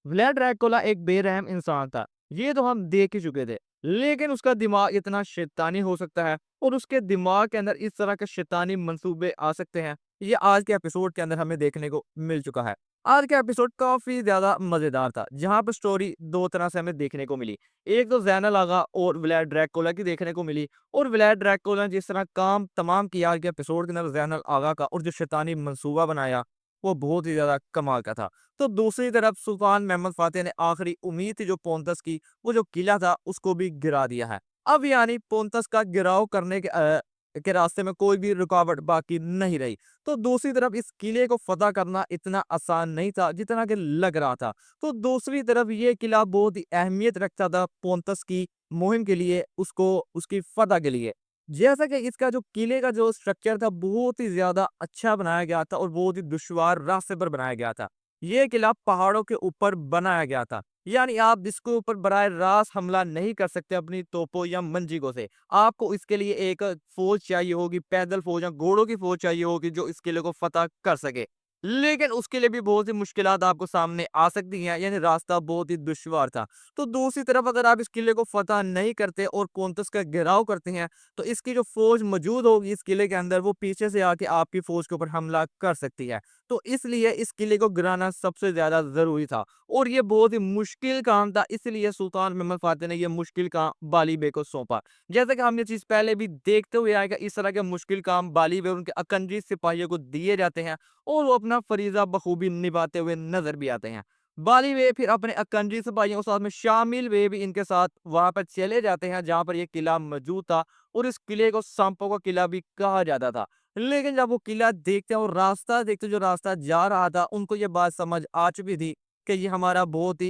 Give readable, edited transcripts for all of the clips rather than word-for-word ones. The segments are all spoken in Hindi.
व्लाद ड्रैकुला एक बेरहम इंसान था, ये तो हम देख ही चुके थे। लेकिन उसका दिमाग इतना शैतानी हो सकता है और उसके दिमाग के अंदर इस तरह के शैतानी मंसूबे आ सकते हैं, ये आज के एपिसोड के अंदर हमें देखने को मिल चुका है। आज का एपिसोड काफ़ी ज़्यादा मज़ेदार था, जहाँ पे स्टोरी 2 तरह से हमें देखने को मिली। एक तो ज़ैनल आगा और व्लाद ड्रैकुला की देखने को मिली और व्लाद ड्रैकुला ने जिस तरह काम तमाम किया आज के एपिसोड के अंदर ज़ैनल आगा का और जो शैतानी मंसूबा बनाया, वो बहुत ही ज़्यादा कमाल का था। तो दूसरी तरफ सुल्तान महमद फ़ातिह ने आखिरी उम्मीद थी जो पोंतस की, वो जो किला था उसको भी गिरा दिया है। अब यानी पोंतस का गिराव करने के रास्ते में कोई भी रुकावट बाकी नहीं रही। तो दूसरी तरफ इस किले को फ़तह करना इतना आसान नहीं था जितना कि लग रहा था। तो दूसरी तरफ ये किला बहुत ही अहमियत रखता था पोंतस की मुहिम के लिए, उसको उसकी फ़तह के लिए। जैसा कि इसका जो किले का जो स्ट्रक्चर था बहुत ही ज़्यादा अच्छा बनाया गया था और बहुत ही दुश्वार रास्ते पर बनाया गया था। ये किला पहाड़ों के ऊपर बनाया गया था। यानी आप इसके ऊपर बराह रास्त हमला नहीं कर सकते अपनी तोपों या मंजीगों से। आपको इसके लिए एक फ़ौज चाहिए होगी, पैदल फ़ौज या घोड़ों की फ़ौज चाहिए होगी जो इस किले को फ़तह कर सके। लेकिन उसके लिए भी बहुत सी मुश्किलात आपको सामने आ सकती हैं, यानी रास्ता बहुत ही दुश्वार था। तो दूसरी तरफ अगर आप इस किले को फ़तह नहीं करते और पोंतस का घेराव करते हैं, तो इसकी जो फ़ौज मौजूद होगी इस किले के अंदर, वो पीछे से आके आपकी फ़ौज के ऊपर हमला कर सकती है। तो इसलिए इस किले को गिराना सबसे ज़्यादा ज़रूरी था और ये बहुत ही मुश्किल काम था, इसलिए सुल्तान महमद फ़ातिह ने ये मुश्किल काम बाली बे को सौंपा। जैसा कि हम ये चीज़ पहले भी देखते हुए आए कि इस तरह के मुश्किल काम बाली बे और उनके अकंजी सिपाहियों को दिए जाते हैं और वो अपना फरीज़ा बखूबी निभाते हुए नज़र भी आते हैं। बाली वे फिर अपने अकंजी सिपाहियों के साथ में शामिल वे भी इनके साथ वहाँ पर चले जाते हैं जहाँ पर ये किला मौजूद था और इस किले को सांपों का किला भी कहा जाता था। लेकिन जब वो किला देखते हैं और रास्ता देखते, जो रास्ता जा रहा था, उनको ये बात समझ आ चुकी थी कि ये हमारा बहुत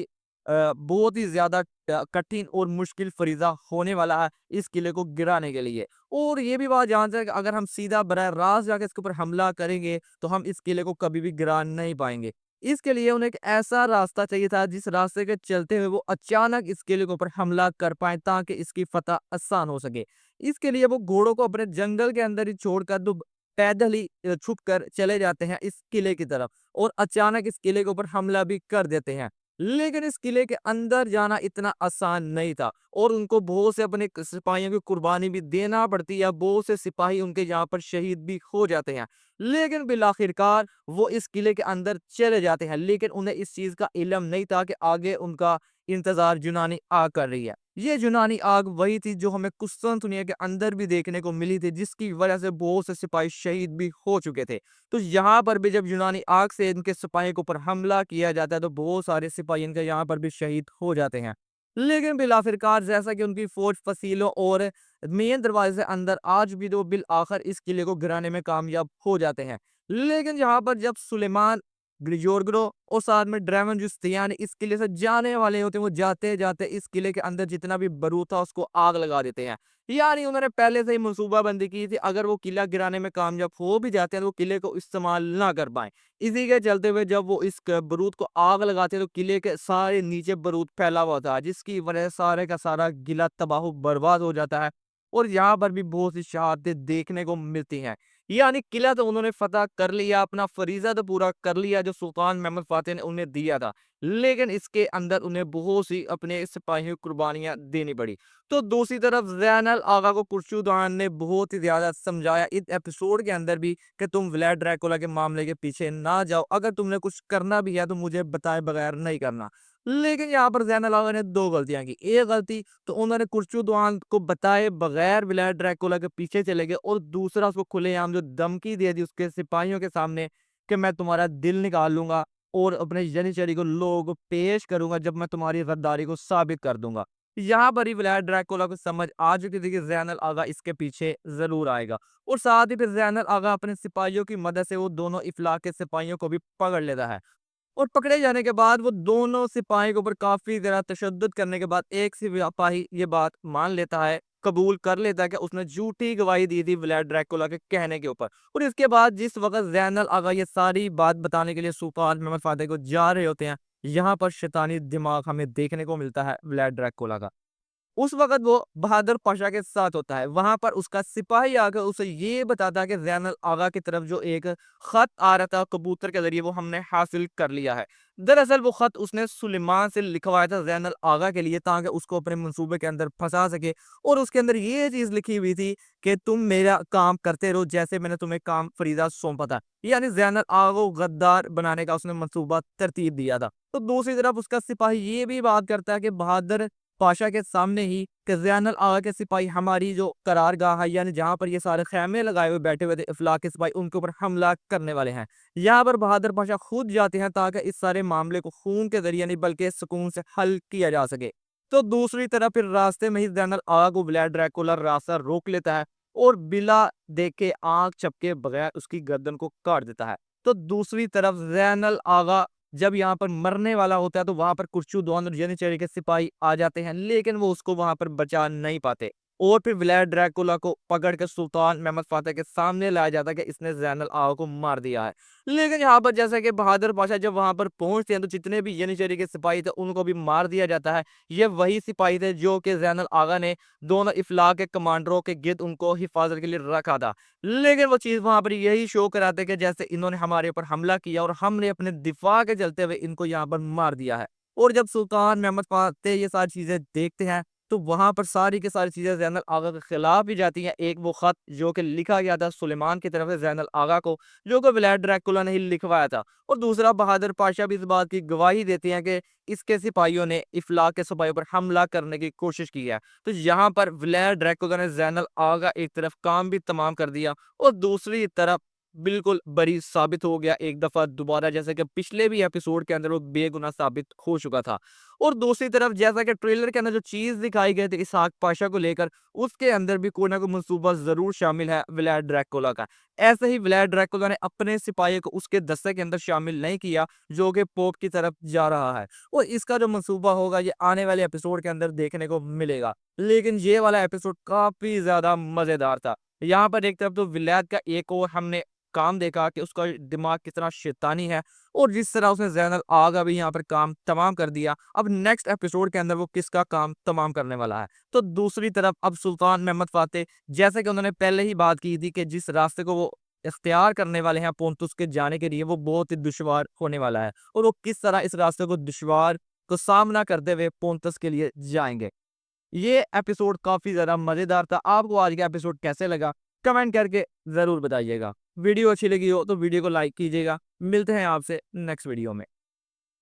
ही ज़्यादा कठिन और मुश्किल फरीज़ा होने वाला है इस किले को गिराने के लिए। और ये भी बात जानते हैं कि अगर हम सीधा बराह रास्त जाके इसके ऊपर हमला करेंगे, तो हम इस किले को कभी भी गिरा नहीं पाएँगे। इसके लिए उन्हें एक ऐसा रास्ता चाहिए था जिस रास्ते के चलते हुए वो अचानक इस किले के ऊपर हमला कर पाएँ ताकि इसकी फ़तह आसान हो सके। इसके लिए वो घोड़ों को अपने जंगल के अंदर ही छोड़कर तो पैदल ही छुप कर चले जाते हैं इस किले की तरफ और अचानक इस किले के ऊपर हमला भी कर देते हैं। लेकिन इस किले के अंदर जाना इतना आसान नहीं था और उनको बहुत से अपने सिपाहियों की कुर्बानी भी देना पड़ती है, बहुत से सिपाही उनके यहाँ पर शहीद भी हो जाते हैं। लेकिन बिल आखिरकार वो इस किले के अंदर चले जाते हैं, लेकिन उन्हें इस चीज़ का इल्म नहीं था कि आगे उनका इंतज़ार यूनानी आग कर रही है। ये यूनानी आग वही थी जो हमें कुस्तुनतुनिया के अंदर भी देखने को मिली थी, जिसकी वजह से बहुत से सिपाही शहीद भी हो चुके थे। तो यहाँ पर भी जब यूनानी आग से इनके सिपाहियों के ऊपर हमला किया जाता है, तो बहुत सारे सिपाही इनके यहाँ पर भी शहीद हो जाते हैं। लेकिन बिल आखिरकार जैसा कि उनकी फौज फसीलों और मेन दरवाजे से अंदर आज भी तो बिल आखिर इस किले को गिराने में कामयाब हो जाते हैं। लेकिन यहाँ पर जब सुलेमान ग्रिजोर्गो और साथ में ड्रैगन जुस्तियान इस किले से जाने वाले होते हैं, वो जाते-जाते इस किले के अंदर जितना भी बारूद था उसको आग लगा देते हैं। यानी उन्होंने पहले से ही मनसूबाबंदी की थी, अगर वो किला गिराने में कामयाब हो भी जाते हैं तो वो किले को इस्तेमाल ना कर पाएँ। इसी के चलते हुए जब वो इस क बारूद को आग लगाते हैं तो किले के सारे नीचे बारूद फैला हुआ था, जिसकी वजह से सारे का सारा किला तबाह-बर्बाद हो जाता है और यहाँ पर भी बहुत सी शहादतें देखने को मिलती हैं। यानी किला तो उन्होंने फ़तह कर लिया, अपना फ़रीज़ा तो पूरा कर लिया जो सुल्तान महमद फ़ातिह ने उन्हें दिया था। लेकिन इसके अंदर उन्हें बहुत सी अपने सिपाहियों को कुर्बानियाँ देनी पड़ी। तो दूसरी तरफ ज़ैन आगा को कुर्शुदान ने बहुत ही ज़्यादा समझाया इस एपिसोड के अंदर भी कि तुम व्लाद ड्रैकुला के मामले के पीछे ना जाओ। अगर तुमने कुछ करना भी है तो मुझे बताए बगैर नहीं करना। लेकिन यहाँ पर ज़ैन आगा ने 2 गलतियाँ की। एक गलती तो उन्होंने कुर्चुद्वान को बताए बगैर व्लाद ड्रैकुला के पीछे चले गए और दूसरा उसको खुलेआम जो धमकी दे दी उसके सिपाहियों के सामने कि मैं तुम्हारा दिल निकाल लूँगा और अपने जनिचरी को लोगों को पेश करूँगा जब मैं तुम्हारी गद्दारी को साबित कर दूँगा। यहाँ पर ही व्लाद ड्रैकुला को समझ आ चुकी थी कि ज़ैनुल आगा इसके पीछे ज़रूर आएगा और साथ ही फिर ज़ैनुल आगा अपने सिपाहियों की मदद से वो दोनों इफ़्लाक के सिपाहियों को भी पकड़ लेता है। और पकड़े जाने के बाद वो दोनों सिपाही के ऊपर काफ़ी ज़्यादा तशद्दुद करने के बाद एक सिपाही ये बात मान लेता है, कबूल कर लेता है कि उसने झूठी गवाही दी थी व्लाद ड्रैकुला के कहने के ऊपर। और इसके बाद जिस वक़्त ज़ैनुल आगा ये सारी बात बताने के लिए सुल्तान महमद फ़ातिह को जा रहे होते हैं, यहाँ पर शैतानी दिमाग हमें देखने को मिलता है व्लाद ड्रैकुला का। उस वक़्त वो बहादुर पाशा के साथ होता है। वहाँ पर उसका सिपाही आकर उसे ये बताता है कि ज़ैनुल आगा की तरफ जो एक ख़त आ रहा था कबूतर के ज़रिए वो हमने हासिल कर लिया है। दरअसल वो ख़त उसने सुलेमान से लिखवाया था ज़ैनुल आगा के लिए ताकि उसको अपने मंसूबे के अंदर फँसा सके और उसके अंदर ये चीज़ लिखी हुई थी कि तुम मेरा काम करते रहो जैसे मैंने तुम्हें काम फरीदा सौंपा था। यानी ज़ैनुल आगा को गद्दार बनाने का उसने मंसूबा तरतीब दिया था। तो दूसरी तरफ उसका सिपाही ये भी बात करता है कि बहादुर पाशा के सामने ही कि ज़ैनुल आगा के सिपाही हमारी जो करारगाह है यानी जहाँ पर ये सारे ख़ैमे लगाए हुए बैठे हुए थे इफ़्लाक के सिपाही उनके ऊपर हमला करने वाले हैं। यहाँ पर बहादुर पाशा खुद जाते हैं ताकि इस सारे मामले को खून के ज़रिए नहीं बल्कि सुकून से हल किया जा सके। तो दूसरी तरफ फिर रास्ते में ही ज़ैनुल आगा को व्लाद ड्रैकुला रास्ता रोक लेता है और बिला देखे आँख झपके बगैर उसकी गर्दन को काट देता है। तो दूसरी तरफ ज़ैनुल आगा जब यहाँ पर मरने वाला होता है तो वहाँ पर कुर्चुद्वान और यनिचरी के सिपाही आ जाते हैं लेकिन वो उसको वहाँ पर बचा नहीं पाते और फिर व्लाद ड्रैकुला को पकड़ के सुल्तान महमद फातह के सामने लाया जाता है कि इसने ज़ैनुल आगा को मार दिया है। लेकिन यहाँ पर जैसा कि बहादुर पाशा जब वहाँ पर पहुंचते हैं तो जितने भी यनिचरी के सिपाही थे उनको भी मार दिया जाता है। ये वही सिपाही थे जो कि ज़ैनुल आगा ने दोनों इफ़्लाक के कमांडरों के गिर्द उनको हिफाजत के लिए रखा था। लेकिन वो चीज़ वहाँ पर यही शो कराते हैं कि जैसे इन्होंने हमारे ऊपर हमला किया और हमने अपने दिफा के चलते हुए इनको यहाँ पर मार दिया है। और जब सुल्तान महमद फातेह ये सारी चीज़ें देखते हैं तो वहाँ पर सारी की सारी चीज़ें ज़ैनुल आगा के खिलाफ ही जाती हैं। एक वो ख़त जो कि लिखा गया था सुलेमान की तरफ से ज़ैनुल आगा को जो कि व्लाद ड्रैकुला ने ही लिखवाया था और दूसरा बहादुर पाशा भी इस बात की गवाही देते हैं कि इसके सिपाहियों ने इफ़्लाक के सिपाहियों पर हमला करने की कोशिश की है। तो यहाँ पर व्लाद ड्रैकुला ने ज़ैनुल आगा एक तरफ काम भी तमाम कर दिया और दूसरी तरफ बिल्कुल बरी साबित हो गया एक दफ़ा दोबारा जैसे कि पिछले भी एपिसोड के अंदर वो बेगुनाह साबित हो चुका था। और दूसरी तरफ जैसा कि ट्रेलर के अंदर जो चीज़ दिखाई गई थी इसहाक पाशा को लेकर उसके अंदर भी कोई ना कोई मंसूबा ज़रूर शामिल है व्लाद ड्रैकुला का। ऐसे ही व्लाद ड्रैकुला ने अपने सिपाही को उसके दस्ते के अंदर शामिल नहीं किया जो कि पोप की तरफ जा रहा है और इसका जो मंसूबा होगा ये आने वाले एपिसोड के अंदर देखने को मिलेगा। लेकिन ये वाला एपिसोड काफ़ी ज़्यादा मज़ेदार था। यहाँ पर एक तरफ तो व्लाद का एक और हमने काम देखा कि उसका दिमाग कितना शैतानी है और जिस तरह उसने ज़ैनुल आगा भी यहाँ पर काम तमाम कर दिया। अब नेक्स्ट एपिसोड के अंदर वो किसका काम तमाम करने वाला है। तो दूसरी तरफ अब सुल्तान महमद फातेह जैसे कि उन्होंने पहले ही बात की थी कि जिस रास्ते को वो इख्तियार करने वाले हैं पुंतुस के जाने के लिए वो बहुत ही दुश्वार होने वाला है और वो किस तरह इस रास्ते को दुश्वार को सामना करते हुए पुंतुस के लिए जाएंगे। ये एपिसोड काफ़ी ज़्यादा मज़ेदार था। आपको आज का एपिसोड कैसे लगा? कमेंट करके ज़रूर बताइएगा। वीडियो अच्छी लगी हो तो वीडियो को लाइक कीजिएगा। मिलते हैं आपसे नेक्स्ट वीडियो में।